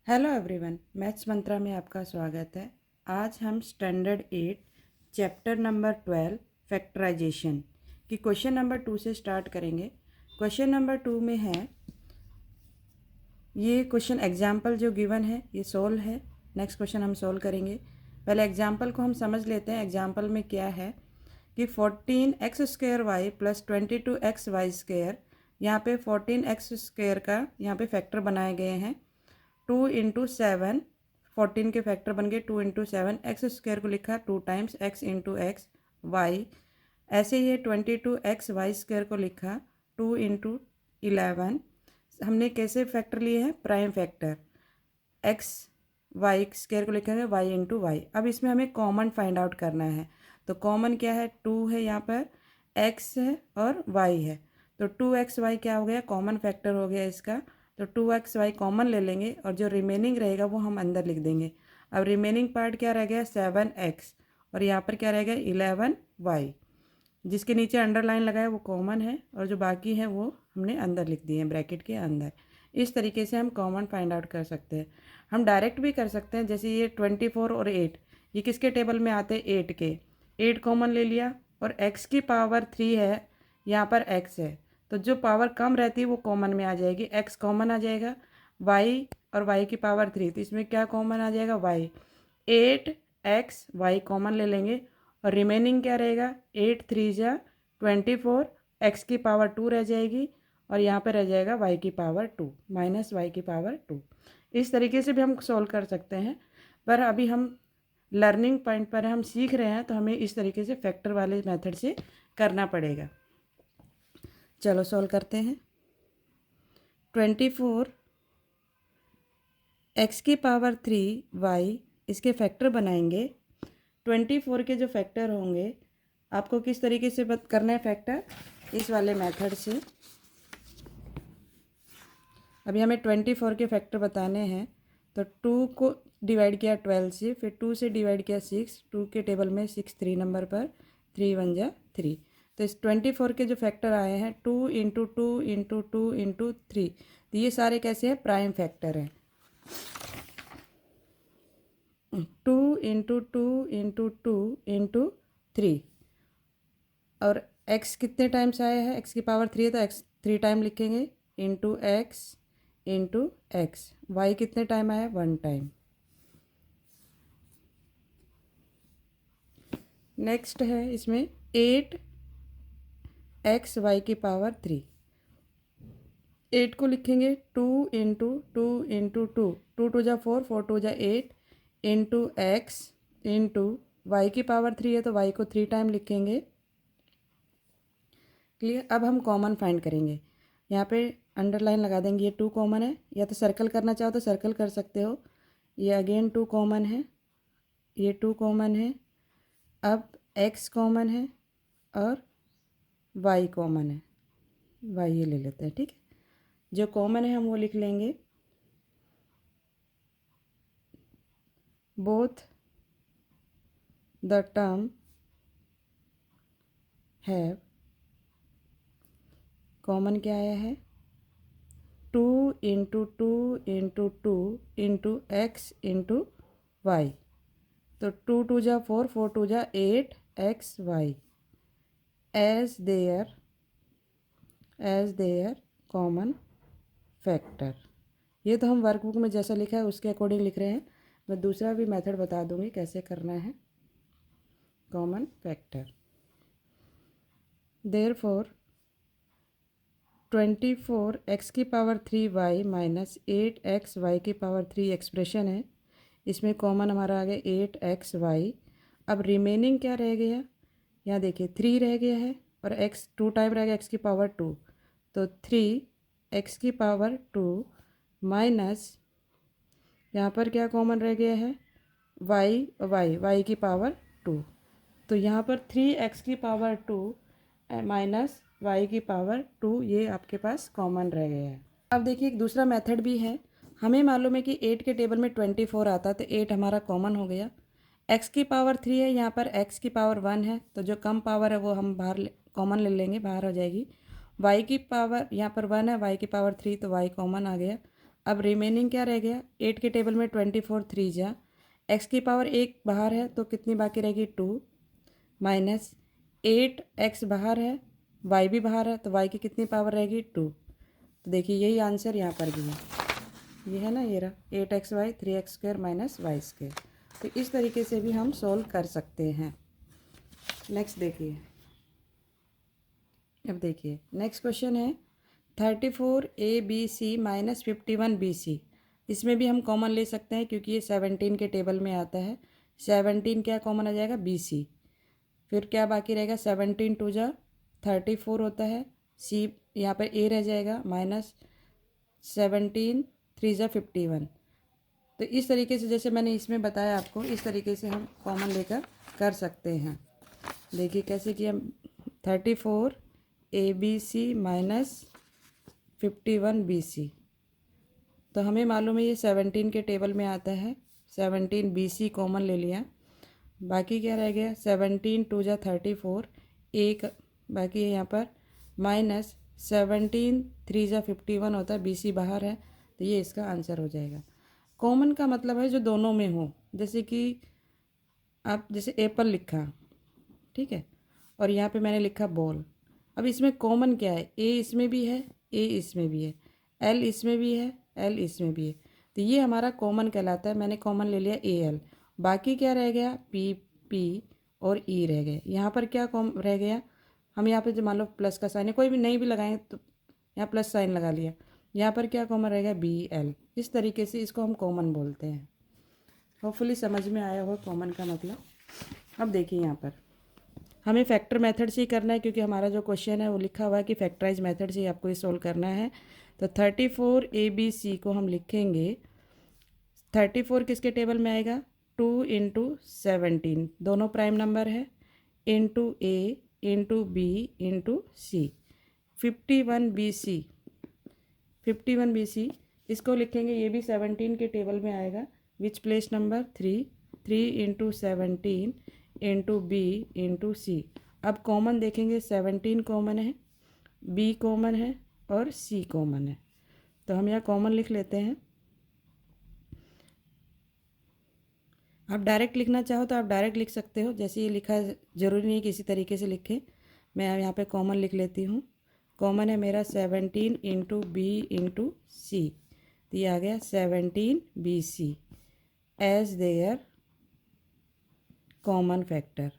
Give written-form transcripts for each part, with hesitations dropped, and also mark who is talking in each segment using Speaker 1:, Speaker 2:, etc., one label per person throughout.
Speaker 1: Hello everyone, maths मंत्रा में आपका स्वागत है। आज हम स्टैंडर्ड 8 चैप्टर नंबर 12 फैक्टराइजेशन की क्वेश्चन नंबर 2 से स्टार्ट करेंगे। क्वेश्चन नंबर 2 में है, ये क्वेश्चन एग्जाम्पल जो गिवन है ये सोल्व है। नेक्स्ट क्वेश्चन हम सोल्व करेंगे। पहले एग्जाम्पल को हम समझ लेते हैं। एग्जाम्पल में क्या है कि 14x² y प्लस 22xy², यहाँ पे 14x² का यहाँ पे फैक्टर बनाए गए हैं। 2 × 7, 14 के फैक्टर बन गए 2 × 7, x² को लिखा 2 टाइम्स x × x y। ऐसे ये 22xy² को लिखा 2 × 11। हमने कैसे फैक्टर लिए हैं? Prime factor. xy² को लिखेंगे y × y। अब इसमें हमें कॉमन फाइंड आउट करना है। तो कॉमन क्या है? 2 है, यहाँ पर x है और y है। तो 2xy क्या हो गया? कॉमन फैक्टर हो गया इसका। तो 2xy कॉमन ले लेंगे और जो रिमेनिंग रहेगा वो हम अंदर लिख देंगे। अब रिमेनिंग पार्ट क्या रह गया? 7x, और यहाँ पर क्या रह गया? 11y। जिसके नीचे अंडरलाइन लगा है वो कॉमन है, और जो बाकी है वो हमने अंदर लिख दिए हैं ब्रैकेट के अंदर। इस तरीके से हम कॉमन फाइंड आउट कर सकते हैं। हम डायरेक्ट भी कर सकते हैं, जैसे ये 24 और 8, ये किसके टेबल में आते हैं? 8 के। 8 कॉमन ले लिया, और x की पावर 3 है, यहाँ पर x है, तो जो पावर कम रहती है वो कॉमन में आ जाएगी। x कॉमन आ जाएगा, y और y की पावर 3, तो इसमें क्या कॉमन आ जाएगा? y। 8x y कॉमन ले लेंगे, और रिमेनिंग क्या रहेगा? 8 3 जा 24, x की पावर 2 रह जाएगी, और यहाँ पर रह जाएगा y की पावर 2 माइनस y की पावर 2। इस तरीके से भी हम सॉल्व कर सकते हैं, पर अभी हम लर्निंग पॉइंट पर हम सीख रहे हैं, तो हमें इस तरीके से फैक्टर वाले मेथड से करना पड़ेगा। चलो सॉल्व करते हैं। 24 x की पावर 3 y, इसके फैक्टर बनाएंगे। 24 के जो फैक्टर होंगे, आपको किस तरीके से करना है फैक्टर? इस वाले मेथड से। अभी हमें 24 के फैक्टर बताने हैं, तो 2 को डिवाइड किया 12 से, फिर 2 से डिवाइड किया 6, 2 के टेबल में 6 3 नंबर पर, 3 1 जा 3। तो इस 24 के जो फैक्टर आए हैं 2 × 2 × 2 × 3, तो ये सारे कैसे हैं? प्राइम फैक्टर हैं। 2 × 2 × 2 × 3, और x कितने टाइम्स आया है? x की पावर 3 है, तो x 3 टाइम लिखेंगे, into x into x। y कितने टाइम आया? 1 टाइम। नेक्स्ट है इसमें 8x y की पावर 3। 8 को लिखेंगे 2 × 2 × 2, 2 2 जा 4, 4 2 जा 8, इंटू x इंटू y की पावर 3 है, तो y को 3 टाइम लिखेंगे। क्लियर? अब हम कॉमन फाइंड करेंगे। यहाँ पे अंडरलाइन लगा देंगे, ये 2 कॉमन है, या तो सर्कल करना चाहो तो सर्कल कर सकते हो। ये अगेन 2 कॉमन है, ये 2 कॉमन है। अब x कॉमन है और y कॉमन है, y ये ले लेते हैं, ठीक है। जो कॉमन है हम वो लिख लेंगे। Both the term have, common क्या आया है? 2 × 2 × 2 × x × y। तो 2 2 जा 4, 4 2 जा 8 x y as their common factor. ये तो हम वर्कबुक में जैसा लिखा है उसके अकॉर्डिंग लिख रहे हैं। मैं दूसरा भी मेथड बता दूंगी कैसे करना है कॉमन फैक्टर। देयरफॉर 24 x की power 3 y minus 8 x y की पावर 3 एक्सप्रेशन है। इसमें कॉमन हमारा आ गया 8 x y। अब रिमेनिंग क्या रह गया? यहाँ देखिए 3 रह गया है, और x 2 टाइम रह गया x की पावर 2, तो 3 x की पावर 2 माइनस यहाँ पर क्या कॉमन रह गया है? y की पावर 2, तो यहाँ पर 3x की पावर 2 माइनस y की पावर 2 ये आपके पास कॉमन रह गया है। अब देखिए एक दूसरा मेथड भी है। हमें मालूम है कि 8 के टेबल में 24 आता है, तो 8 हमारा कॉमन हो गया। x की पावर 3 है, यहाँ पर x की पावर 1 है, तो जो कम पावर है वो हम बाहर कॉमन ले लेंगे, बाहर हो जाएगी। y की पावर यहाँ पर 1 है, y की पावर 3, तो y कॉमन आ गया। अब रिमेनिंग क्या रह गया, 8 के टेबल में 24 3 जा, एक्स की पावर 1 बाहर है तो कितनी बाकी रहेगी 2, माइनस 8 एक्स बाहर है, वाई भी बाहर है तो वाई की कितनी पावर रहेगी 2। तो देखिए यही आंसर यहाँ पर भी है, ये है ना, ये रहा 8xy 3x² minus Y square. तो इस तरीके से भी हम सोल्व कर सकते हैं। नेक्स्ट देखिए, अब देखिए नेक्स्ट क्वेश्चन है 34 ABC माइनस 51 BC। इसमें भी हम कॉमन ले सकते हैं क्योंकि ये 17 के टेबल में आता है। 17 क्या कॉमन आ जाएगा BC, फिर क्या बाकी रहेगा 17 2 जा 34 होता है, C यहाँ पर A रह जाएगा, माइनस 17 3 जा 51। तो इस तरीके से जैसे मैंने इसमें बताया आपको, इस तरीके से हम कॉमन लेकर कर सकते हैं। देखिए कैसे किया, 34 ABC माइनस 51 BC। तो हमें मालूम है ये 17 के टेबल में आता है, 17 BC कॉमन ले लिया, बाकी क्या रह गया 17 2 जा 34, एक बाकी है यहाँ पर, माइनस 17 3 जा 51 होता है, BC बाहर है तो ये इसका आंसर हो जाएगा। कॉमन का मतलब है जो दोनों में हो, जैसे कि आप जैसे एप्पल लिखा, ठीक है, और यहाँ पे मैंने लिखा बॉल। अब इसमें कॉमन क्या है, ए इसमें भी है, ए इसमें भी है, एल इसमें भी है, एल इसमें भी है, तो ये हमारा कॉमन कहलाता है। मैंने कॉमन ले लिया ए एल, बाकी क्या रह गया पी पी और ई रह गए। यहाँ पर क्या कॉम रह गया, हम यहाँ पे जो मान लो प्लस का साइन है, कोई भी नहीं भी लगाएं तो यहाँ प्लस साइन लगा लिया, यहाँ पर क्या कॉमन रहेगा बी एल। इस तरीके से इसको हम कॉमन बोलते हैं। होपफुली समझ में आया होगा कॉमन का मतलब। अब देखिए यहाँ पर हमें फैक्टर मेथड से ही करना है क्योंकि हमारा जो क्वेश्चन है वो लिखा हुआ है कि फैक्टराइज मेथड से ही आपको ये सोल्व करना है। तो 34ABC को हम लिखेंगे, 34 किसके टेबल में आएगा 2 × 17, दोनों प्राइम नंबर है, into A into B into C। 51BC इसको लिखेंगे, ये भी 17 के टेबल में आएगा, which place number 3 × 17 into B into C। अब कॉमन देखेंगे, 17 कॉमन है, B कॉमन है और C कॉमन है, तो हम यहाँ कॉमन लिख लेते हैं। आप डायरेक्ट लिखना चाहो तो आप डायरेक्ट लिख सकते हो, जैसे ये लिखा है, ज़रूरी नहीं कि इसी तरीके से लिखें। मैं यहाँ पे कॉमन लिख लेती हूँ। कॉमन है मेरा 17 इंटू B इंटू C, तो ये आ गया 17BC as their common factor.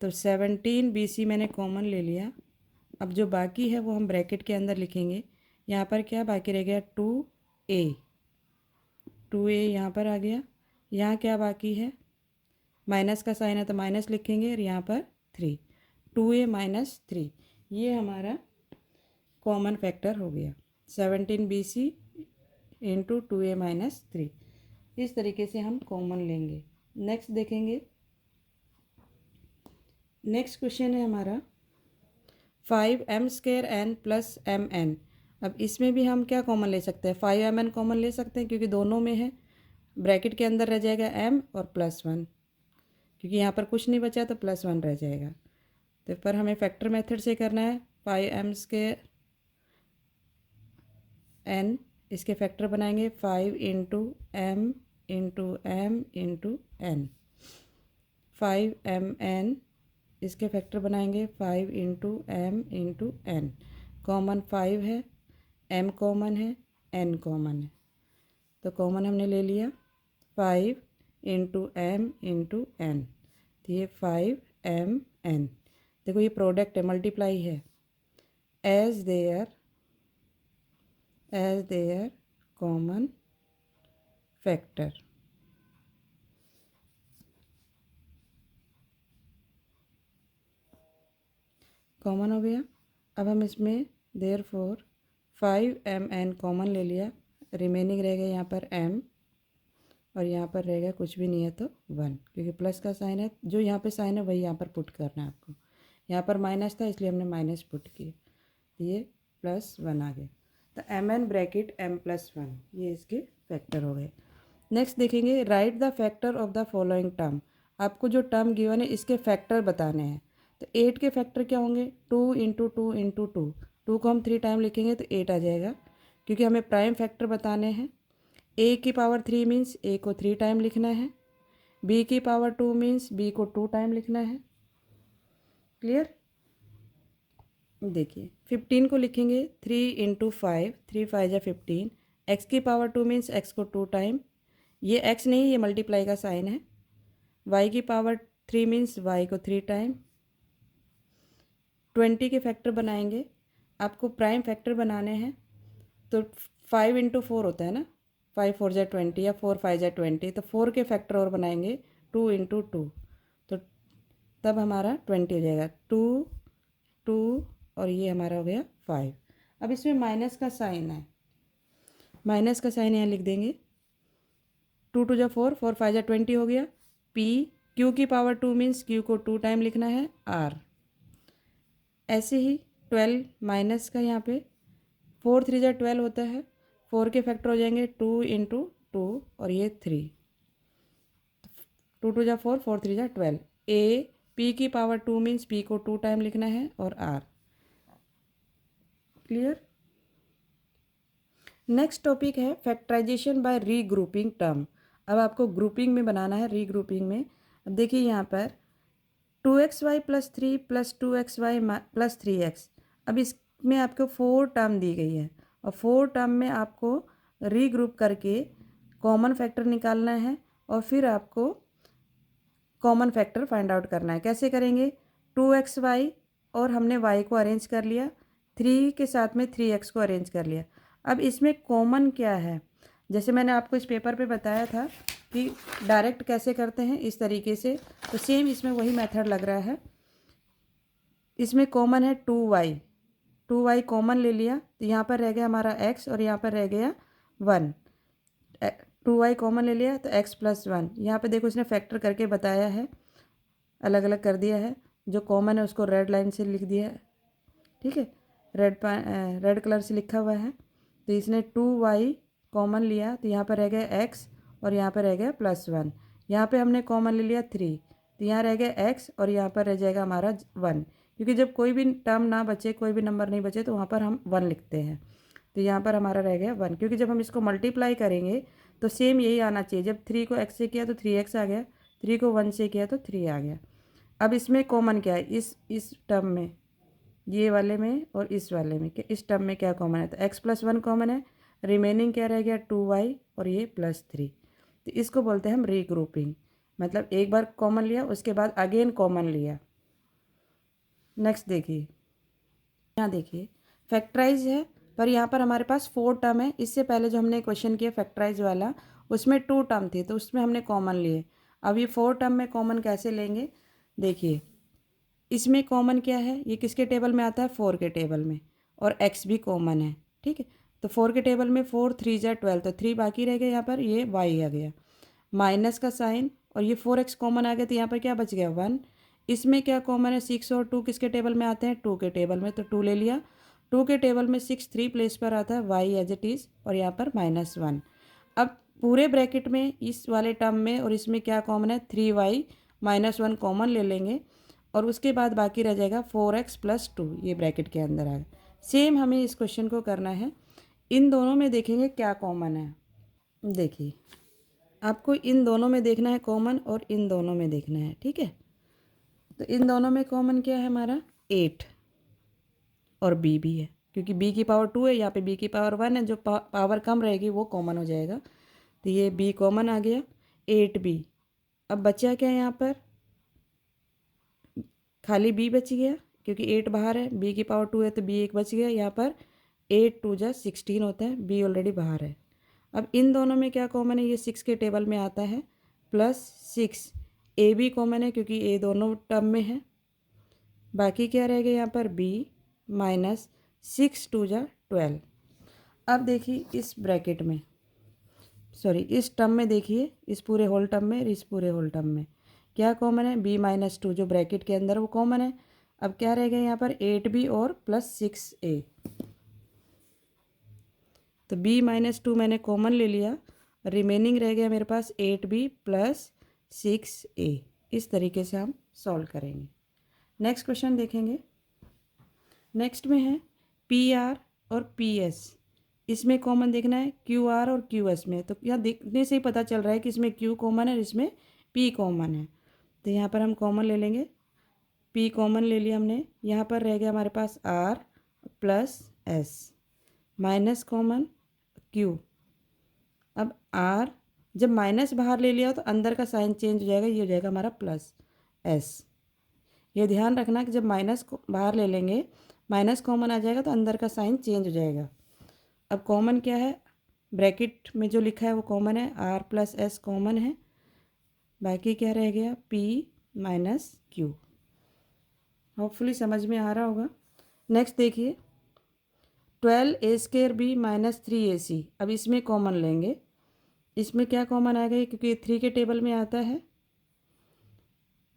Speaker 1: तो 17BC मैंने कॉमन ले लिया। अब जो बाकी है वो हम ब्रैकेट के अंदर लिखेंगे। यहाँ पर क्या बाकी रह गया 2A यहाँ पर आ गया। यहाँ क्या बाकी है, माइनस का साइन है तो माइनस लिखेंगे, और यहाँ पर 3, 2A माइनस 3, ये हमारा कॉमन फैक्टर हो गया 17BC इंटू 2A माइनस 3। इस तरीके से हम कॉमन लेंगे। नेक्स्ट देखेंगे, नेक्स्ट क्वेश्चन है हमारा 5m² n प्लस mn। अब इसमें भी हम क्या कॉमन ले सकते हैं, 5mn कॉमन ले सकते हैं क्योंकि दोनों में है। ब्रैकेट के अंदर रह जाएगा m और +1, क्योंकि यहाँ पर कुछ नहीं बचा तो +1 रह जाएगा। तो पर हमें फैक्टर मेथड से करना है। 5m² n, इसके फैक्टर बनाएंगे 5 × m into m into n। 5mn, इसके फैक्टर बनाएंगे 5 × m इंटू n। कॉमन 5 है, m कॉमन है, n कॉमन है, तो कॉमन हमने ले लिया 5 × m इंटू n, तो ये 5mn। देखो ये प्रोडक्ट है, मल्टीप्लाई है, as their common factor. Common हो गया। अब हम इसमें देयरफॉर 5mn कॉमन ले लिया, रिमेनिंग रह गया यहाँ पर m, और यहाँ पर रहेगा कुछ भी नहीं है तो 1, क्योंकि प्लस का साइन है, जो यहाँ पे साइन है वही यहाँ पर पुट करना है आपको। यहाँ पर माइनस था इसलिए हमने माइनस पुट किया, तो ये +1 आ गया। तो mn ब्रैकेट m+1, ये इसके फैक्टर हो गए। नेक्स्ट देखेंगे, right the factor of the following term. आपको जो टर्म गिवन है इसके फैक्टर बताने हैं। तो 8 के फैक्टर क्या होंगे 2 × 2 × 2, 2 को हम 3 टाइम लिखेंगे तो 8 आ जाएगा, क्योंकि हमें प्राइम फैक्टर बताने हैं। a की पावर 3 मीन्स a को 3 टाइम लिखना है, b की पावर 2 मीन्स b को 2 टाइम लिखना है। क्लियर? देखिए 15 को लिखेंगे 3 इंटू 5, 3 5 जा 15, x की पावर 2 मीन्स x को 2 टाइम, ये x नहीं, ये मल्टीप्लाई का साइन है। y की पावर 3 मीन्स y को 3 टाइम। 20 के फैक्टर बनाएंगे, आपको प्राइम फैक्टर बनाने हैं तो 5 इंटू 4 होता है ना, 5 4 जा 20 या 4 5 जा 20, तो 4 के फैक्टर और बनाएंगे 2 इंटू 2, तो तब हमारा 20 हो जाएगा। 2 2 और ये हमारा हो गया 5। अब इसमें माइनस का साइन है, माइनस का साइन यहाँ लिख देंगे। 2 2 जा 4, 4 5 जा 20 हो गया। p q की पावर 2 मीन्स q को 2 टाइम लिखना है r। ऐसे ही 12 माइनस का यहाँ पे 4 3 जा 12 होता है, 4 के फैक्टर हो जाएंगे 2 इंटू 2 और ये 3, 2 2 जा 4, 4 3 जा 12। a p की पावर 2 मीन्स p को 2 टाइम लिखना है और r। क्लियर? नेक्स्ट टॉपिक है फैक्टराइजेशन बाय रीग्रुपिंग टर्म। अब आपको ग्रुपिंग में बनाना है, रीग्रुपिंग में। अब देखिए यहाँ पर 2xy plus 3 plus 2xy plus 3x। अब इसमें आपको 4 टर्म दी गई है और 4 टर्म में आपको रीग्रुप करके कॉमन फैक्टर निकालना है और फिर आपको कॉमन फैक्टर फाइंड आउट करना है। कैसे करेंगे? 2xy और हमने y को अरेंज कर लिया, 3 के साथ में 3x को अरेंज कर लिया। अब इसमें कॉमन क्या है? जैसे मैंने आपको इस पेपर पे बताया था कि डायरेक्ट कैसे करते हैं, इस तरीके से, तो सेम इसमें वही मेथड लग रहा है। इसमें कॉमन है 2y कॉमन ले लिया तो यहाँ पर रह गया हमारा x और यहाँ पर रह गया 1। 2y कॉमन ले लिया तो x प्लस 1। यहाँ पे देखो इसने फैक्टर करके बताया है, अलग अलग कर दिया है। जो कॉमन है उसको रेड लाइन से लिख दिया है, ठीक है, रेड कलर से लिखा हुआ है। तो इसने 2y कॉमन लिया तो यहाँ पर रह गया x और यहाँ पर रह गया प्लस 1। यहाँ पे हमने कॉमन ले लिया 3 तो यहाँ रह गया x और यहाँ पर रह जाएगा हमारा 1, क्योंकि जब कोई भी टर्म ना बचे, कोई भी नंबर नहीं बचे, तो वहाँ पर हम 1 लिखते हैं। तो यहाँ पर हमारा रह गया 1, क्योंकि जब हम इसको मल्टीप्लाई करेंगे तो सेम यही आना चाहिए। जब 3 को x से किया तो 3x आ गया, 3 को 1 से किया तो 3 आ गया। अब इसमें कॉमन क्या है? इस टर्म में, ये वाले में और इस वाले में, कि इस टर्म में क्या कॉमन है? तो x प्लस 1 कॉमन है, रिमेनिंग क्या रह गया? 2y और ये प्लस 3। तो इसको बोलते हैं हम रीग्रुपिंग, मतलब एक बार कॉमन लिया उसके बाद अगेन कॉमन लिया। नेक्स्ट देखिए, यहाँ देखिए फैक्टराइज है, पर यहाँ पर हमारे पास 4 टर्म है। इससे पहले जो हमने क्वेश्चन किया फैक्टराइज वाला, उसमें 2 टर्म थे तो उसमें हमने कॉमन लिए। अब ये 4 टर्म में कॉमन कैसे लेंगे? देखिए इसमें कॉमन क्या है? ये किसके टेबल में आता है? 4 के टेबल में, और x भी कॉमन है, ठीक है। तो 4 के टेबल में 4 3 जा 12, तो 3 बाकी रह गया, यहाँ पर ये y आ गया, माइनस का साइन, और ये 4x कॉमन आ गया तो यहाँ पर क्या बच गया? 1। इसमें क्या कॉमन है? 6 और 2 किसके टेबल में आते हैं? 2 के टेबल में, तो 2 ले लिया। 2 के टेबल में 6 3 प्लेस पर आता है, y एज इट इज़, और यहाँ पर -1। अब पूरे ब्रैकेट में इस वाले टर्म में और इसमें क्या कॉमन है? 3y -1 कॉमन ले लेंगे और उसके बाद बाकी रह जाएगा 4x प्लस 2, ये ब्रैकेट के अंदर आ गया। सेम हमें इस क्वेश्चन को करना है, इन दोनों में देखेंगे क्या कॉमन है। देखिए आपको इन दोनों में देखना है कॉमन और इन दोनों में देखना है, ठीक है। तो इन दोनों में कॉमन क्या है हमारा? 8 और b भी है, क्योंकि b की पावर 2 है, यहाँ पे b की पावर 1 है, जो पावर कम रहेगी वो कॉमन हो जाएगा। तो ये b कॉमन आ गया, 8b। अब बचा क्या है यहाँ पर? खाली b बच गया, क्योंकि 8 बाहर है, b की पावर 2 है तो b एक बच गया। यहाँ पर 8 2 जा 16 होता है, b ऑलरेडी बाहर है। अब इन दोनों में क्या कॉमन है? ये 6 के टेबल में आता है, +6। a भी कॉमन है क्योंकि a दोनों टर्म में है। बाकी क्या रह गया यहाँ पर? b -6 2 जा 12। अब देखिए इस ब्रैकेट में, सॉरी इस टर्म में, देखिए इस पूरे होल टर्म में और इस पूरे होल टर्म में क्या कॉमन है? b -2 जो ब्रैकेट के अंदर वो कॉमन है। अब क्या रह गया यहाँ पर? 8b और +6a। तो b -2 मैंने कॉमन ले लिया, रिमेनिंग रह गया मेरे पास 8b + 6a। इस तरीके से हम सॉल्व करेंगे। नेक्स्ट क्वेश्चन देखेंगे। नेक्स्ट में है PR और PS, इसमें कॉमन देखना है QR और QS में। तो यहाँ देखने से ही पता चल रहा है कि इसमें Q कॉमन है और इसमें P कॉमन है। तो यहाँ पर हम कॉमन ले लेंगे, P कॉमन ले लिया हमने। यहाँ पर रह गया हमारे पास R plus S minus common Q। अब R जब माइनस बाहर ले लिया तो अंदर का साइन चेंज हो जाएगा, ये हो जाएगा हमारा प्लस S। ये ध्यान रखना कि जब माइनस को बाहर ले लेंगे, माइनस कॉमन आ जाएगा तो अंदर का साइन चेंज हो जाएगा। अब कॉमन क्या है, ब्रैकेट में जो लिखा है वो कॉमन है, R प्लस S कॉमन है, बाकी क्या रह गया P माइनस Q। होपफुली समझ में आ रहा होगा। नेक्स्ट देखिए 12A² माइनस 3AC। अब इसमें कॉमन लेंगे, इसमें क्या कॉमन आ गया, क्योंकि 3 के टेबल में आता है,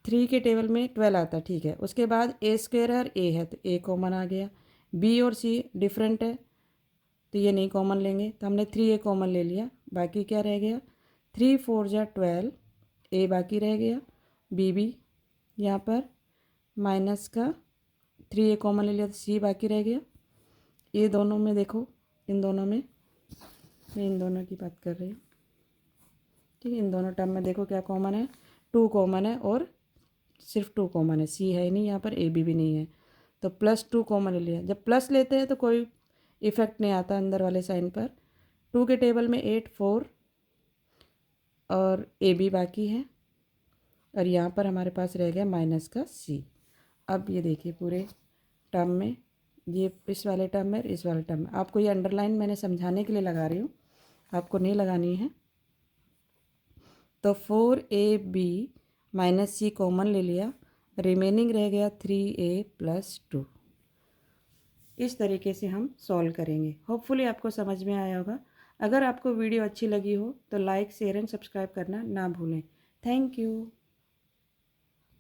Speaker 1: 3 के टेबल में 12 आता है, ठीक है। उसके बाद A² है और A है तो A कॉमन आ गया। B और C डिफरेंट है तो ये नहीं कॉमन लेंगे, तो हमने 3A कॉमन ले लिया। बाकी क्या रह गया, 3 4 जा 12, A बाकी रह गया, B भी यहाँ पर माइनस का 3A कॉमन ले लिया तो C बाकी रह गया। ये दोनों में देखो, इन दोनों में, मैं इन दोनों की बात कर रही हूँ, ठीक है। इन दोनों टर्म में देखो क्या कॉमन है, 2 कॉमन है और सिर्फ 2 कॉमन है, C है ही नहीं यहाँ पर, AB भी नहीं है, तो +2 कॉमन ले लिया। जब प्लस लेते हैं तो कोई इफेक्ट नहीं आता अंदर वाले साइन पर। 2 के टेबल में 8 4 और AB बाकी है, और यहाँ पर हमारे पास रह गया माइनस का C। अब ये देखिए पूरे टर्म में, ये इस वाले टर्म में, इस वाले टर्म में, आपको ये अंडरलाइन मैंने समझाने के लिए लगा रही हूँ, आपको नहीं लगानी है। तो 4AB माइनस C कॉमन ले लिया, रिमेनिंग रह गया 3A प्लस 2। इस तरीके से हम सॉल्व करेंगे। होपफुली आपको समझ में आया होगा। अगर आपको वीडियो अच्छी लगी हो तो लाइक शेयर एंड सब्सक्राइब करना ना भूलें। Thank you.